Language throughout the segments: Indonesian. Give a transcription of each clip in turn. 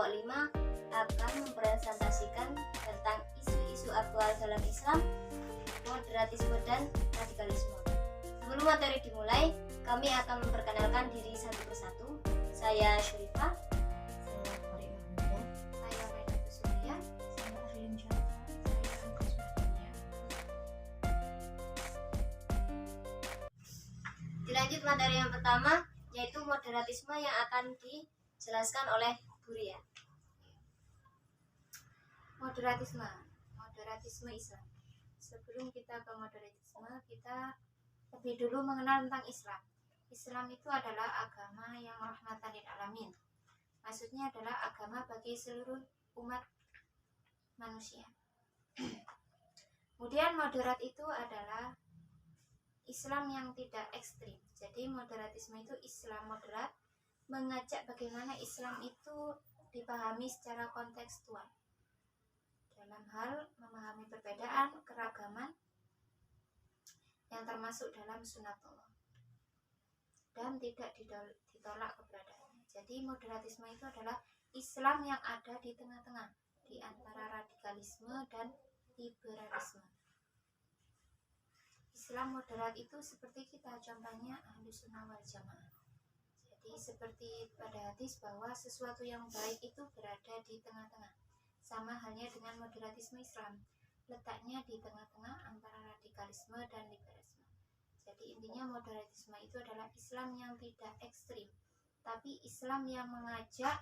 kelompok 5 akan mempresentasikan tentang isu-isu aktual dalam Islam, moderatisme dan radikalisme. Sebelum materi dimulai, kami akan memperkenalkan diri satu persatu. Saya Syurifah. Saya Maria Hamdan. Saya Maida Surya. Saya Arlin Jata. Saya Angga Sumardinia. Dilanjut materi yang pertama, yaitu moderatisme yang akan dijelaskan oleh Bu Ria. Moderatisme Islam. Sebelum kita ke moderatisme, kita lebih dulu mengenal tentang Islam. Islam itu adalah agama yang rahmatan lil alamin. Maksudnya adalah agama bagi seluruh umat manusia. Kemudian moderat itu adalah Islam yang tidak ekstrim. Jadi moderatisme itu Islam moderat, mengajak bagaimana Islam itu dipahami secara kontekstual dalam hal memahami perbedaan, keragaman yang termasuk dalam sunatullah dan tidak ditolak keberadaannya. Jadi moderatisme itu adalah Islam yang ada di tengah-tengah di antara radikalisme dan liberalisme. Islam moderat itu seperti kita, contohnya Ahlus Sunnah wal Jamaah. Jadi seperti pada hadis bahwa sesuatu yang baik itu berada di tengah-tengah. Sama halnya dengan moderatisme Islam, letaknya di tengah-tengah antara radikalisme dan liberalisme. Jadi intinya moderatisme itu adalah Islam yang tidak ekstrim, tapi Islam yang mengajak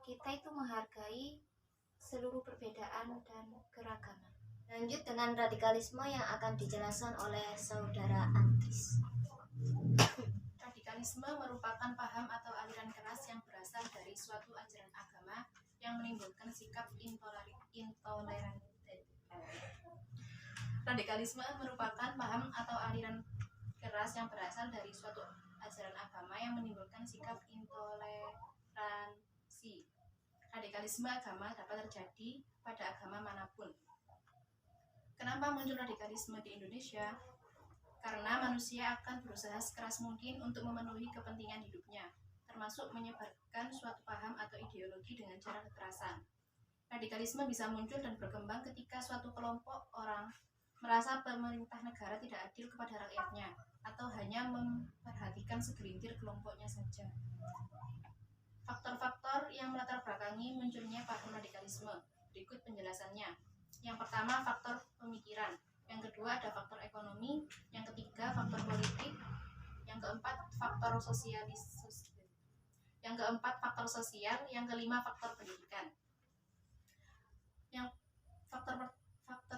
kita itu menghargai seluruh perbedaan dan keragaman. Lanjut dengan radikalisme yang akan dijelaskan oleh saudara Antis. Radikalisme merupakan paham atau aliran keras yang berasal dari suatu ajaran agama yang menimbulkan sikap intoleran. Radikalisme merupakan paham atau aliran keras yang berasal dari suatu ajaran agama yang menimbulkan sikap intoleransi. Radikalisme agama dapat terjadi pada agama manapun. Kenapa muncul radikalisme di Indonesia? Karena manusia akan berusaha sekeras mungkin untuk memenuhi kepentingan hidupnya, termasuk menyebarkan suatu paham atau ideologi dengan cara kekerasan. Radikalisme bisa muncul dan berkembang ketika suatu kelompok orang merasa pemerintah negara tidak adil kepada rakyatnya, atau hanya memperhatikan segelintir kelompoknya saja. Faktor-faktor yang melatar belakangi munculnya paham radikalisme. Berikut penjelasannya. Yang pertama, faktor pemikiran. Yang kedua, ada faktor ekonomi. Yang ketiga, faktor politik. Yang keempat, faktor sosial. Yang kelima, faktor pendidikan. Yang faktor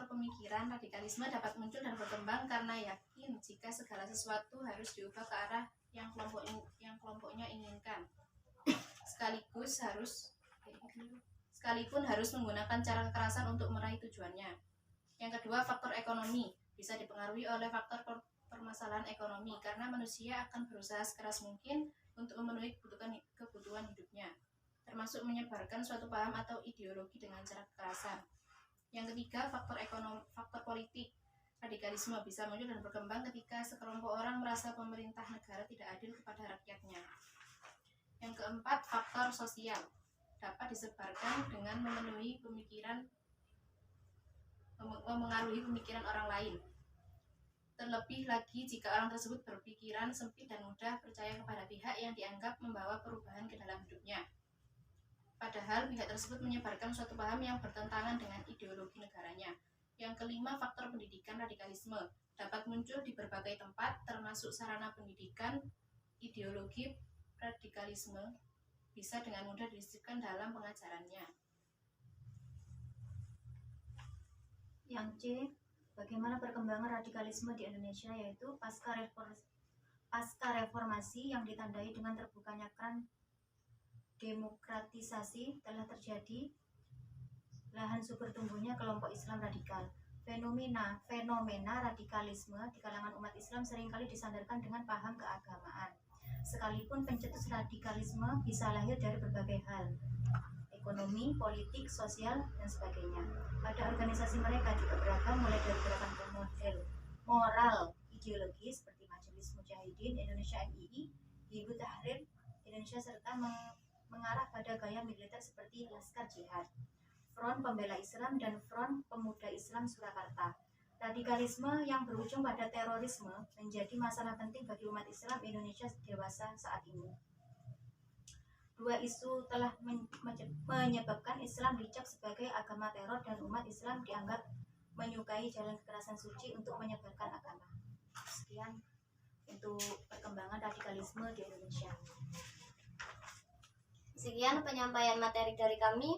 pemikiran, radikalisme dapat muncul dan berkembang karena yakin jika segala sesuatu harus diubah ke arah yang kelompoknya inginkan. Sekalipun harus menggunakan cara kekerasan untuk meraih tujuannya. Yang kedua, faktor ekonomi bisa dipengaruhi oleh faktor permasalahan ekonomi karena manusia akan berusaha sekeras mungkin untuk memenuhi kebutuhan hidupnya, termasuk menyebarkan suatu paham atau ideologi dengan cara kekerasan. Yang ketiga, faktor politik. Radikalisme bisa muncul dan berkembang ketika sekelompok orang merasa pemerintah negara tidak adil kepada rakyatnya. Yang keempat, faktor sosial dapat disebarkan dengan memenuhi memengaruhi pemikiran orang lain. Terlebih lagi jika orang tersebut berpikiran sempit dan mudah percaya kepada pihak yang dianggap membawa perubahan ke dalam hidupnya. Padahal pihak tersebut menyebarkan suatu paham yang bertentangan dengan ideologi negaranya. Yang kelima, faktor pendidikan. Radikalisme dapat muncul di berbagai tempat, termasuk sarana pendidikan. Ideologi radikalisme bisa dengan mudah didiskusikan dalam pengajarannya. Yang C, bagaimana perkembangan radikalisme di Indonesia, yaitu pasca reformasi yang ditandai dengan terbukanya keran demokratisasi telah terjadi lahan subur tumbuhnya kelompok Islam radikal. Fenomena radikalisme di kalangan umat Islam seringkali disandarkan dengan paham keagamaan. Sekalipun pencetus radikalisme bisa lahir dari berbagai hal, ekonomi, politik, sosial, dan sebagainya. Pada organisasi mereka juga beragam, mulai dari gerakan model moral, ideologi seperti Majelis Mujahidin Indonesia MII, Hizbut Tahrir Indonesia, serta mengarah pada gaya militer seperti Laskar Jihad, Front Pembela Islam, dan Front Pemuda Islam Surakarta. Radikalisme yang berujung pada terorisme menjadi masalah penting bagi umat Islam Indonesia dewasa saat ini. Dua isu telah menyebabkan Islam dicap sebagai agama teror dan umat Islam dianggap menyukai jalan kekerasan suci untuk menyebarkan agama. Sekian untuk perkembangan radikalisme di Indonesia. Sekian penyampaian materi dari kami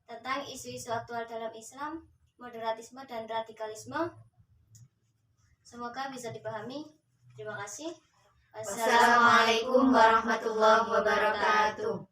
tentang isu-isu aktual dalam Islam, moderatisme dan radikalisme. Semoga bisa dipahami. Terima kasih. Wassalamualaikum warahmatullahi wabarakatuh.